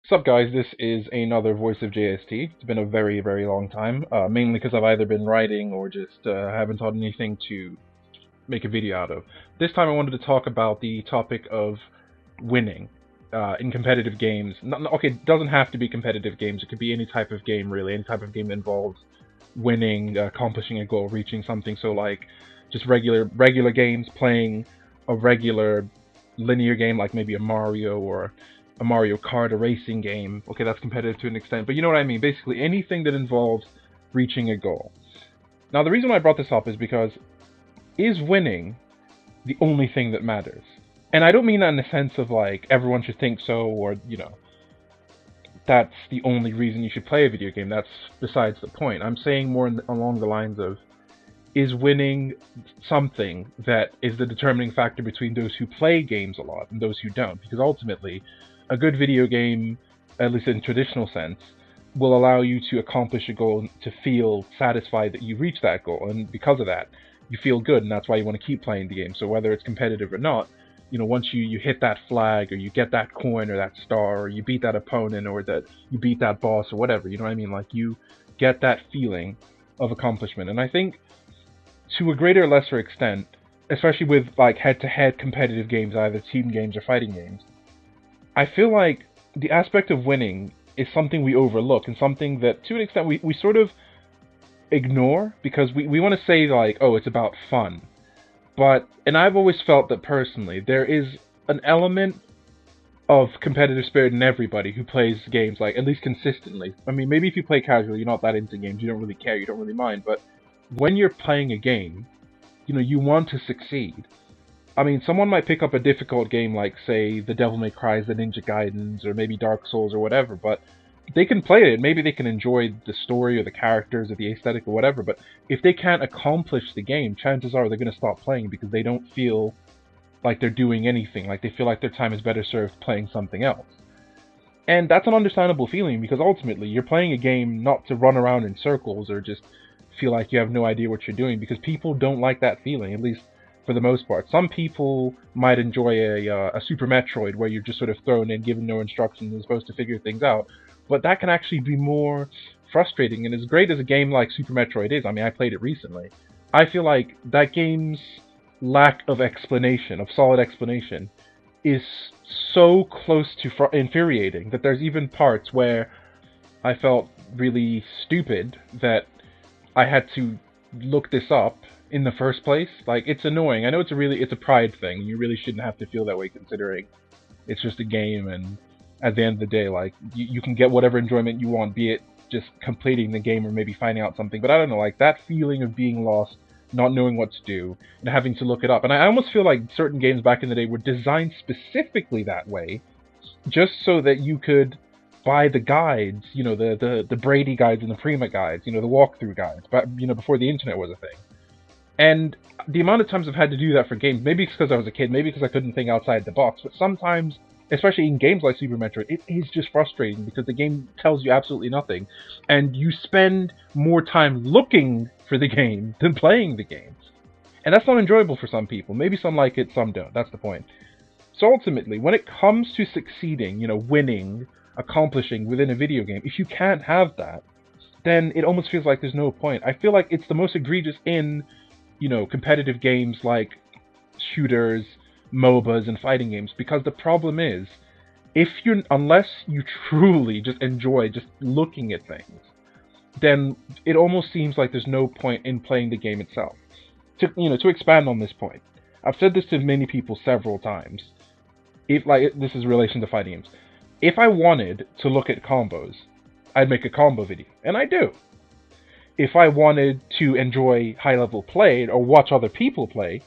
Sup guys, this is another voice of JST. It's been a very, very long time, mainly because I've either been writing or just haven't thought anything to make a video out of. This time I wanted to talk about the topic of winning in competitive games. Okay, it doesn't have to be competitive games, it could be any type of game really, any type of game that involves winning, accomplishing a goal, reaching something, so like just regular games, playing a regular linear game like maybe a Mario or a Mario Kart, a racing game. Okay, that's competitive to an extent, but you know what I mean. Basically, anything that involves reaching a goal. Now, the reason why I brought this up is because is winning the only thing that matters? And I don't mean that in the sense of like everyone should think so, or that's the only reason you should play a video game. That's besides the point. I'm saying more along the lines of, is winning something that is the determining factor between those who play games a lot and those who don't? Because ultimately, a good video game, at least in traditional sense, will allow you to accomplish a goal, to feel satisfied that you reached that goal, and because of that, you feel good, and that's why you want to keep playing the game. So whether it's competitive or not, once you hit that flag, or you get that coin, or that star, or you beat that opponent, or that you beat that boss, or whatever, you know what I mean? Like, you get that feeling of accomplishment. And I think, to a greater or lesser extent, especially with like head-to-head competitive games, either team games or fighting games, I feel like the aspect of winning is something we overlook, and something that, to an extent, we sort of ignore, because we want to say, like, oh, it's about fun. And I've always felt that, personally, there is an element of competitive spirit in everybody who plays games, like, at least consistently. I mean, maybe if you play casually, you're not that into games, you don't really care, you don't really mind, but when you're playing a game, you want to succeed. I mean, someone might pick up a difficult game like, say, the Devil May Cry's, the Ninja Gaidens, or maybe Dark Souls or whatever, but they can play it. Maybe they can enjoy the story or the characters or the aesthetic or whatever, but if they can't accomplish the game, chances are they're going to stop playing because they don't feel like they're doing anything, like they feel like their time is better served playing something else. And that's an understandable feeling, because ultimately you're playing a game not to run around in circles or just feel like you have no idea what you're doing, because people don't like that feeling, at least for the most part. Some people might enjoy a Super Metroid where you're just sort of thrown in, given no instructions, and supposed to figure things out, but that can actually be more frustrating. And as great as a game like Super Metroid is, I mean, I played it recently, I feel like that game's lack of explanation, of solid explanation, is so close to infuriating that there's even parts where I felt really stupid that I had to look this up in the first place. Like, it's annoying. I know it's a pride thing. You really shouldn't have to feel that way, considering it's just a game, and at the end of the day, like, you can get whatever enjoyment you want, be it just completing the game or maybe finding out something. But I don't know, like, that feeling of being lost, not knowing what to do, and having to look it up. And I almost feel like certain games back in the day were designed specifically that way, just so that you could buy the guides, the Brady guides and the Prima guides, the walkthrough guides, but before the internet was a thing. And the amount of times I've had to do that for games, maybe it's because I was a kid, maybe because I couldn't think outside the box, but sometimes, especially in games like Super Metroid, it is just frustrating because the game tells you absolutely nothing, and you spend more time looking for the game than playing the games. And that's not enjoyable for some people. Maybe some like it, some don't. That's the point. So ultimately, when it comes to succeeding, winning, accomplishing within a video game, if you can't have that, then it almost feels like there's no point. I feel like it's the most egregious in, competitive games like shooters, MOBAs, and fighting games, because the problem is, unless you truly just enjoy just looking at things, then it almost seems like there's no point in playing the game itself. To expand on this point, I've said this to many people several times. If, like, this is in relation to fighting games, if I wanted to look at combos, I'd make a combo video, and I do. If I wanted to enjoy high-level play or watch other people play,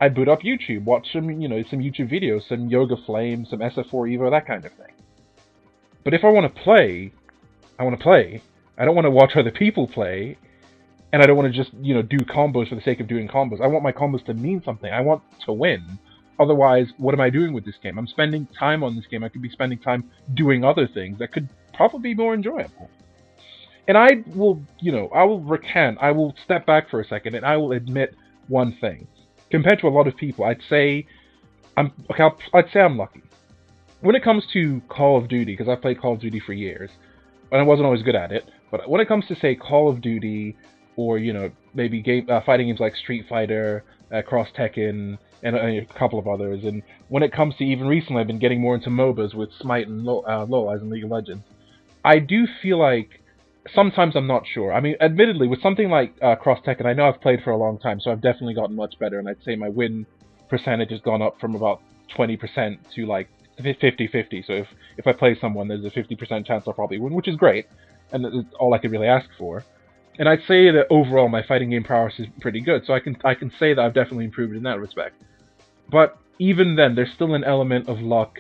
I'd boot up YouTube, watch some YouTube videos, some Yoga Flame, some SF4 Evo, that kind of thing. But if I want to play, I want to play. I don't want to watch other people play, and I don't want to just, do combos for the sake of doing combos. I want my combos to mean something. I want to win. Otherwise, what am I doing with this game? I'm spending time on this game. I could be spending time doing other things that could probably be more enjoyable. And I will step back for a second, and I will admit one thing. Compared to a lot of people, I'd say I'm lucky. when it comes to Call of Duty, because I've played Call of Duty for years, and I wasn't always good at it, but when it comes to, say, Call of Duty, or, maybe fighting games like Street Fighter, Cross Tekken, and a couple of others, and when it comes to even recently, I've been getting more into MOBAs with Smite and LoL, as in League of Legends. I do feel like sometimes I'm not sure. I mean, admittedly, with something like Cross Tekken, I know I've played for a long time, so I've definitely gotten much better, and I'd say my win percentage has gone up from about 20% to like 50-50. So if I play someone, there's a 50% chance I'll probably win, which is great, and it's all I could really ask for. And I'd say that overall my fighting game prowess is pretty good, so I can say that I've definitely improved in that respect. But even then, there's still an element of luck,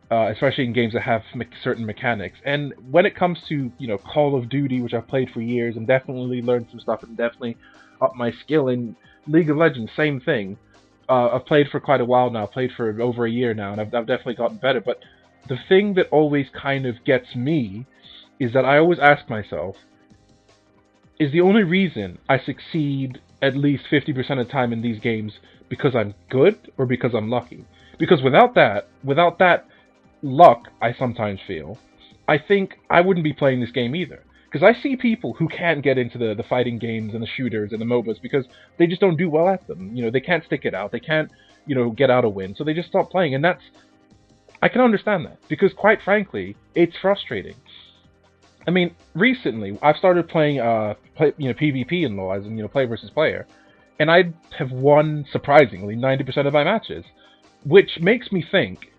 especially in games that have certain mechanics. And when it comes to Call of Duty, which I've played for years and definitely learned some stuff and definitely upped my skill, in League of Legends, same thing. I've played for quite a while now, played for over a year now, and I've definitely gotten better. But the thing that always kind of gets me is that I always ask myself, is the only reason I succeed at least 50% of the time in these games because I'm good or because I'm lucky? Because without that luck, I sometimes feel, I think I wouldn't be playing this game either. Because I see people who can't get into the fighting games and the shooters and the MOBAs because they just don't do well at them. They can't stick it out. They can't, get out a win. So they just stop playing. And I can understand that. Because quite frankly, it's frustrating. I mean, recently, I've started playing, PvP in LoL, as in, player versus player. And I have won, surprisingly, 90% of my matches. Which makes me think,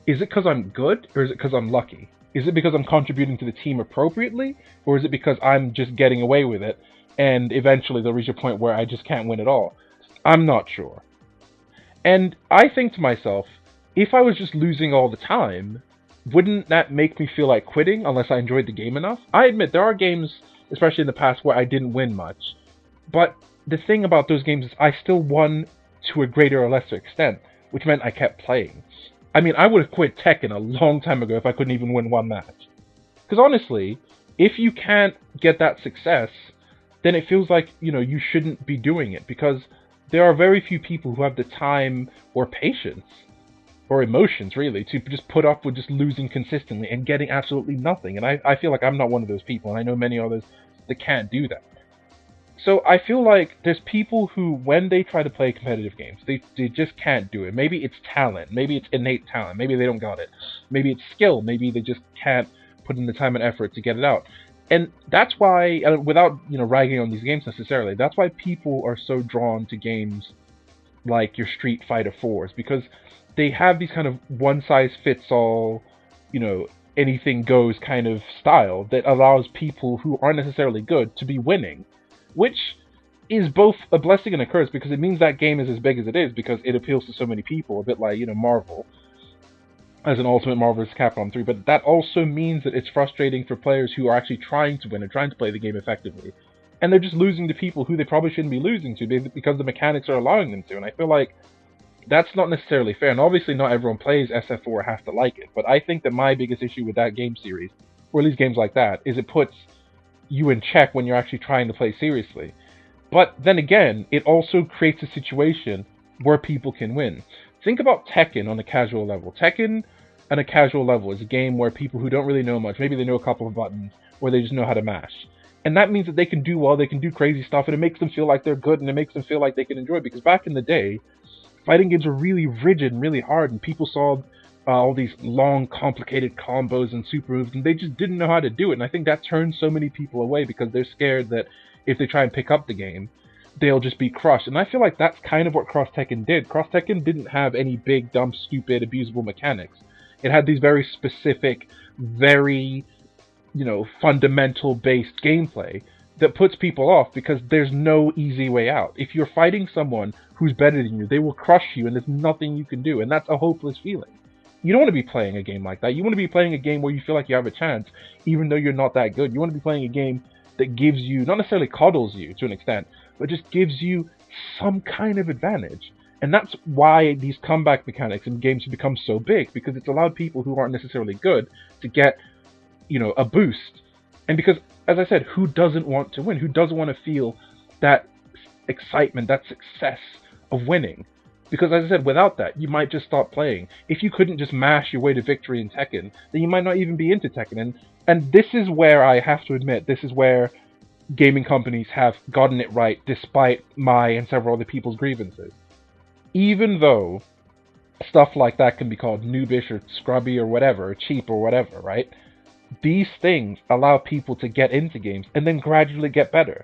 is it because I'm good, or is it because I'm lucky? Is it because I'm contributing to the team appropriately, or is it because I'm just getting away with it, and eventually they'll reach a point where I just can't win at all? I'm not sure. And I think to myself, if I was just losing all the time, wouldn't that make me feel like quitting unless I enjoyed the game enough? I admit, there are games, especially in the past, where I didn't win much. But the thing about those games is I still won to a greater or lesser extent, which meant I kept playing. I mean, I would have quit Tekken a long time ago if I couldn't even win one match. Because honestly, if you can't get that success, then it feels like, you shouldn't be doing it. Because there are very few people who have the time or patience, or emotions really, to just put up with just losing consistently and getting absolutely nothing. And I feel like I'm not one of those people, and I know many others that can't do that. So I feel like there's people who, when they try to play competitive games, they just can't do it. Maybe it's talent. Maybe it's innate talent. Maybe they don't got it. Maybe it's skill. Maybe they just can't put in the time and effort to get it out. And that's why, without ragging on these games necessarily, that's why people are so drawn to games like your Street Fighter 4s, because they have these kind of one-size-fits-all, anything goes kind of style that allows people who aren't necessarily good to be winning. Which is both a blessing and a curse, because it means that game is as big as it is because it appeals to so many people, a bit like, Marvel, as an Ultimate Marvel vs. Capcom 3, but that also means that it's frustrating for players who are actually trying to win and trying to play the game effectively, and they're just losing to people who they probably shouldn't be losing to because the mechanics are allowing them to, and I feel like that's not necessarily fair, and obviously not everyone plays SF4 or has to like it, but I think that my biggest issue with that game series, or at least games like that, is it puts you in check when you're actually trying to play seriously. But then again, it also creates a situation where people can win. Think about Tekken on a casual level. Tekken on a casual level is a game where people who don't really know much, maybe they know a couple of buttons, or they just know how to mash. And that means that they can do well, they can do crazy stuff, and it makes them feel like they're good, and it makes them feel like they can enjoy it. Because back in the day, fighting games were really rigid and really hard, and people saw all these long, complicated combos and super moves, and they just didn't know how to do it. And I think that turns so many people away because they're scared that if they try and pick up the game, they'll just be crushed. And I feel like that's kind of what Cross Tekken did. Cross Tekken didn't have any big, dumb, stupid, abusable mechanics. It had these very specific, very, fundamental-based gameplay that puts people off because there's no easy way out. If you're fighting someone who's better than you, they will crush you and there's nothing you can do, and that's a hopeless feeling. You don't want to be playing a game like that. You want to be playing a game where you feel like you have a chance, even though you're not that good. You want to be playing a game that gives you, not necessarily coddles you to an extent, but just gives you some kind of advantage. And that's why these comeback mechanics in games have become so big, because it's allowed people who aren't necessarily good to get, a boost. And because, as I said, who doesn't want to win? Who doesn't want to feel that excitement, that success of winning? Because as I said, without that, you might just stop playing. If you couldn't just mash your way to victory in Tekken, then you might not even be into Tekken. And this is where I have to admit, this is where gaming companies have gotten it right, despite my and several other people's grievances. Even though stuff like that can be called noobish or scrubby or whatever, or cheap or whatever, right? These things allow people to get into games and then gradually get better.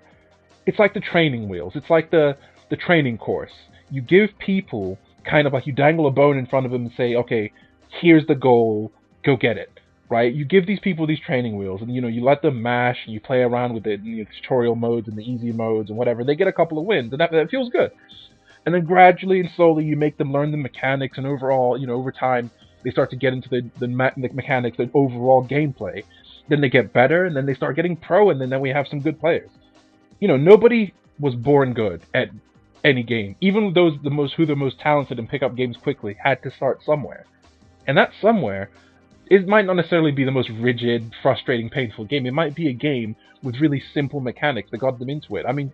It's like the training wheels. It's like the training course. You give people kind of like, you dangle a bone in front of them and say, okay, here's the goal, go get it, right? You give these people these training wheels, and you let them mash, and you play around with it in the tutorial modes and the easy modes and whatever. They get a couple of wins, and that feels good. And then gradually and slowly you make them learn the mechanics, and overall, over time, they start to get into the mechanics, the overall gameplay. Then they get better, and then they start getting pro, and then we have some good players. Nobody was born good at any game. Even those the most talented and pick up games quickly had to start somewhere. And that somewhere, it might not necessarily be the most rigid, frustrating, painful game. It might be a game with really simple mechanics that got them into it. I mean,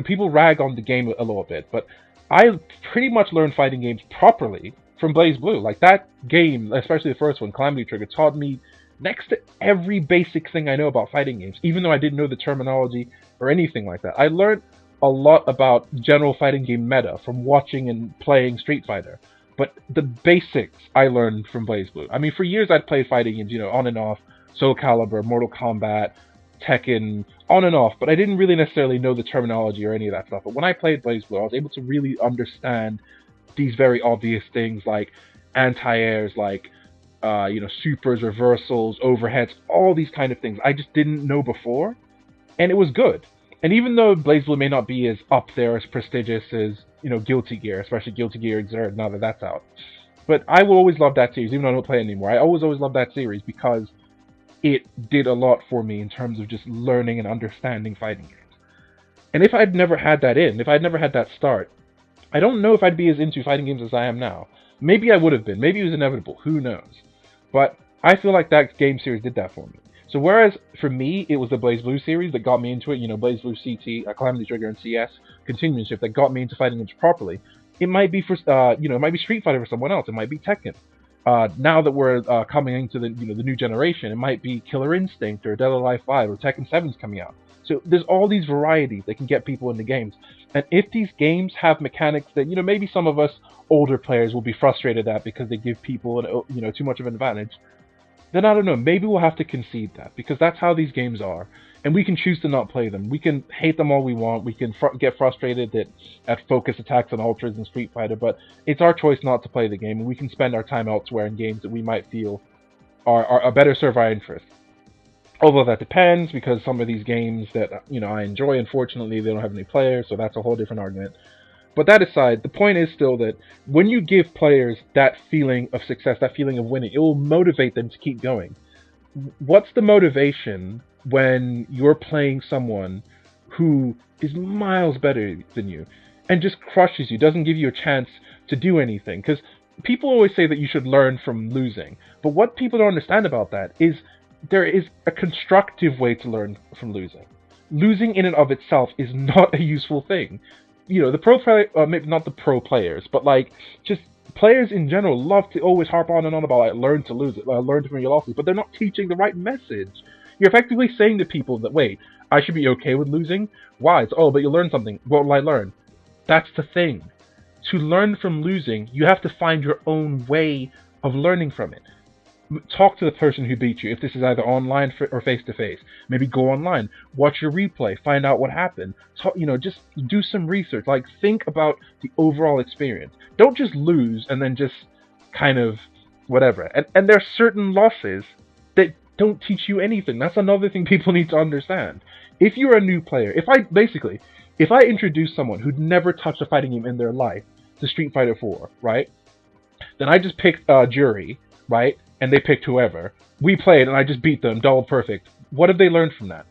people rag on the game a little bit, but I pretty much learned fighting games properly from BlazBlue. Like, that game, especially the first one, Calamity Trigger, taught me next to every basic thing I know about fighting games, even though I didn't know the terminology or anything like that. I learned a lot about general fighting game meta from watching and playing Street Fighter. But the basics I learned from BlazBlue. I mean, for years I'd played fighting games, on and off, Soul Calibur, Mortal Kombat, Tekken, on and off, but I didn't really necessarily know the terminology or any of that stuff. But when I played BlazBlue, I was able to really understand these very obvious things like anti-airs, like supers, reversals, overheads, all these kind of things I just didn't know before, and it was good. And even though BlazBlue may not be as up there, as prestigious as, Guilty Gear, especially Guilty Gear Xrd, now that that's out, but I will always love that series, even though I don't play it anymore. I always loved that series because it did a lot for me in terms of just learning and understanding fighting games. And if I'd never had that if I'd never had that start, I don't know if I'd be as into fighting games as I am now. Maybe I would have been. Maybe it was inevitable. Who knows? But I feel like that game series did that for me. So whereas for me, it was the BlazBlue series that got me into it, BlazBlue CT, Calamity Trigger, and CS Continuanship that got me into fighting games properly, it might be for, it might be Street Fighter for someone else. It might be Tekken. Now that we're coming into the new generation, it might be Killer Instinct or Dead or Alive 5 or Tekken 7's coming out. So there's all these varieties that can get people into games. And if these games have mechanics that, maybe some of us older players will be frustrated at because they give people, too much of an advantage, then I don't know, maybe we'll have to concede that, because that's how these games are. And we can choose to not play them. We can hate them all we want. We can get frustrated at focus attacks and ultras in Street Fighter, but it's our choice not to play the game, and we can spend our time elsewhere in games that we might feel are better serve our interests. Although that depends, because some of these games that I enjoy, unfortunately, they don't have any players, so that's a whole different argument. But that aside, the point is still that when you give players that feeling of success, that feeling of winning, it will motivate them to keep going. What's the motivation when you're playing someone who is miles better than you and just crushes you, doesn't give you a chance to do anything? Because people always say that you should learn from losing. But what people don't understand about that is there is a constructive way to learn from losing. Losing in and of itself is not a useful thing. The pro player, maybe not the pro players, but like just players in general love to always harp on and on about learn to lose it, learn from your losses, but they're not teaching the right message. You're effectively saying to people that, wait, I should be okay with losing? Why? It's, but you learn something. What will I learn? That's the thing. To learn from losing, you have to find your own way of learning from it. Talk to the person who beat you, if this is either online or face-to-face. Maybe go online, watch your replay, find out what happened. Just do some research. Think about the overall experience. Don't just lose and then just kind of whatever. And there are certain losses that don't teach you anything. That's another thing people need to understand. If you're a new player, if I introduce someone who'd never touched a fighting game in their life to Street Fighter 4, right? Then I just picked Jury, right? And they picked whoever. We played, and I just beat them, double perfect. What have they learned from that?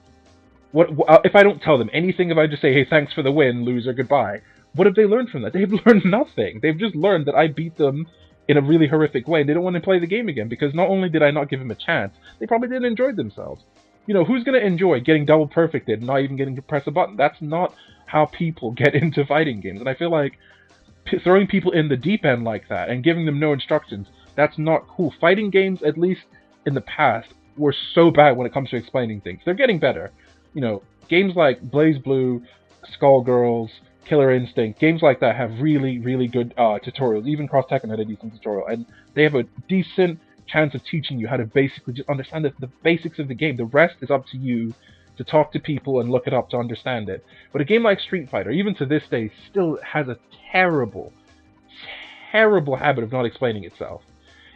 What if I don't tell them anything? If I just say, hey, thanks for the win, loser, goodbye. What have they learned from that? They've learned nothing. They've just learned that I beat them in a really horrific way. They don't want to play the game again, because not only did I not give them a chance, they probably didn't enjoy themselves. Who's going to enjoy getting double perfected and not even getting to press a button? That's not how people get into fighting games. And I feel like throwing people in the deep end like that and giving them no instructions, that's not cool. Fighting games, at least in the past, were so bad when it comes to explaining things. They're getting better. You know, games like Blaze Blue, Skullgirls, Killer Instinct, games like that have really, really good tutorials. Even Cross Tekken had a decent tutorial, and they have a decent chance of teaching you how to basically just understand the basics of the game. The rest is up to you to talk to people and look it up to understand it. But a game like Street Fighter, even to this day, still has a terrible, terrible habit of not explaining itself.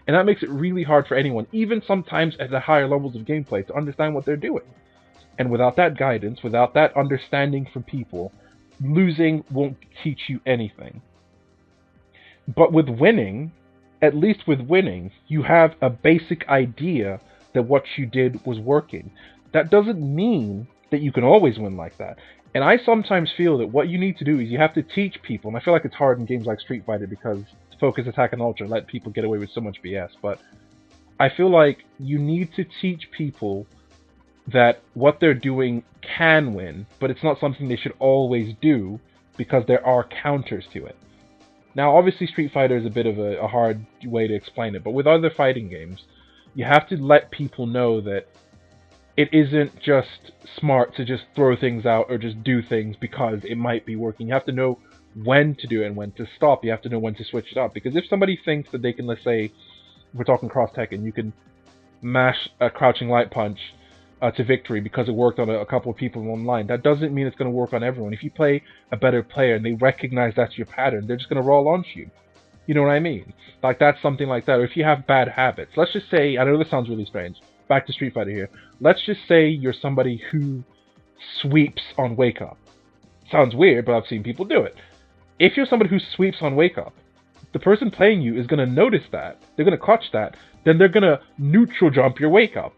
And that makes it really hard for anyone, even sometimes at the higher levels of gameplay, to understand what they're doing. And without that guidance, without that understanding from people, losing won't teach you anything. But with winning, at least with winning, you have a basic idea that what you did was working. That doesn't mean that you can always win like that. And I sometimes feel that what you need to do is you have to teach people, and I feel like it's hard in games like Street Fighter because Focus, Attack, and Ultra let people get away with so much BS, but I feel like you need to teach people that what they're doing can win, but it's not something they should always do because there are counters to it. Now, obviously, Street Fighter is a bit of a hard way to explain it, but with other fighting games, you have to let people know that it isn't just smart to just throw things out or just do things because it might be working. You have to know when to do it and when to stop. You have to know when to switch it up. Because if somebody thinks that they can, let's say, we're talking Cross Tekken, you can mash a crouching light punch to victory because it worked on a couple of people online, that doesn't mean it's going to work on everyone. If you play a better player and they recognize that's your pattern, they're just going to roll onto you. You know what I mean? Like, that's something like that. Or if you have bad habits, let's just say, I know this sounds really strange, back to Street Fighter here. Let's just say you're somebody who sweeps on Wake Up. Sounds weird, but I've seen people do it. If you're somebody who sweeps on Wake Up, the person playing you is going to notice that. They're going to catch that. Then they're going to neutral jump your Wake Up.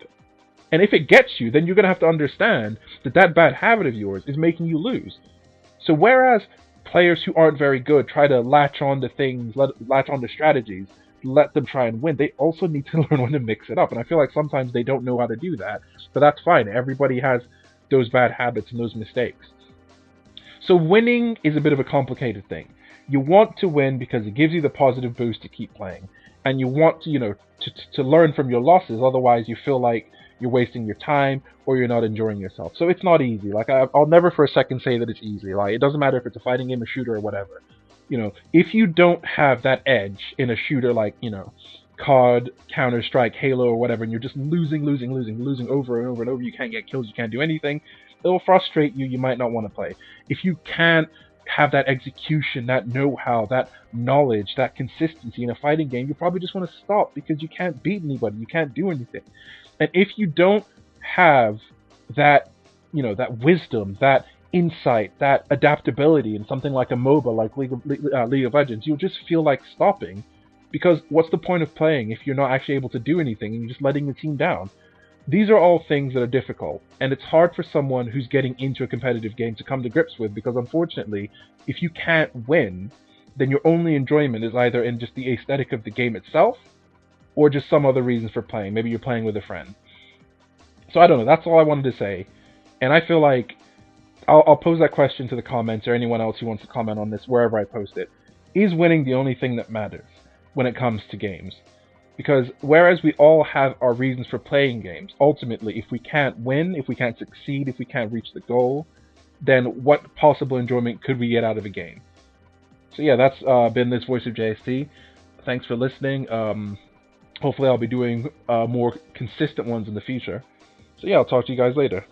And if it gets you, then you're going to have to understand that that bad habit of yours is making you lose. So whereas players who aren't very good try to latch on to things, latch on to strategies, let them try and win, they also need to learn when to mix it up. And I feel like sometimes they don't know how to do that. But that's fine. Everybody has those bad habits and those mistakes. So winning is a bit of a complicated thing. You want to win because it gives you the positive boost to keep playing. And you want to, to learn from your losses. Otherwise, you feel like you're wasting your time or you're not enjoying yourself. So it's not easy. Like, I'll never for a second say that it's easy. Like, it doesn't matter if it's a fighting game, a shooter, or whatever. If you don't have that edge in a shooter like, COD, Counter-Strike, Halo, or whatever, and you're just losing over and over and over, you can't get kills, you can't do anything, it'll frustrate you, you might not want to play. If you can't have that execution, that know-how, that knowledge, that consistency in a fighting game, you probably just want to stop because you can't beat anybody, you can't do anything. And if you don't have that, that wisdom, that insight, that adaptability in something like a MOBA, like League of Legends, you'll just feel like stopping. Because what's the point of playing if you're not actually able to do anything and you're just letting the team down? These are all things that are difficult, and it's hard for someone who's getting into a competitive game to come to grips with, because unfortunately, if you can't win, then your only enjoyment is either in just the aesthetic of the game itself, or just some other reasons for playing. Maybe you're playing with a friend. So I don't know, that's all I wanted to say. And I feel like I'll pose that question to the comments, or anyone else who wants to comment on this wherever I post it. Is winning the only thing that matters when it comes to games? Because whereas we all have our reasons for playing games, ultimately, if we can't win, if we can't succeed, if we can't reach the goal, then what possible enjoyment could we get out of a game? So yeah, that's been this Voice of JST. Thanks for listening. Hopefully I'll be doing more consistent ones in the future. So yeah, I'll talk to you guys later.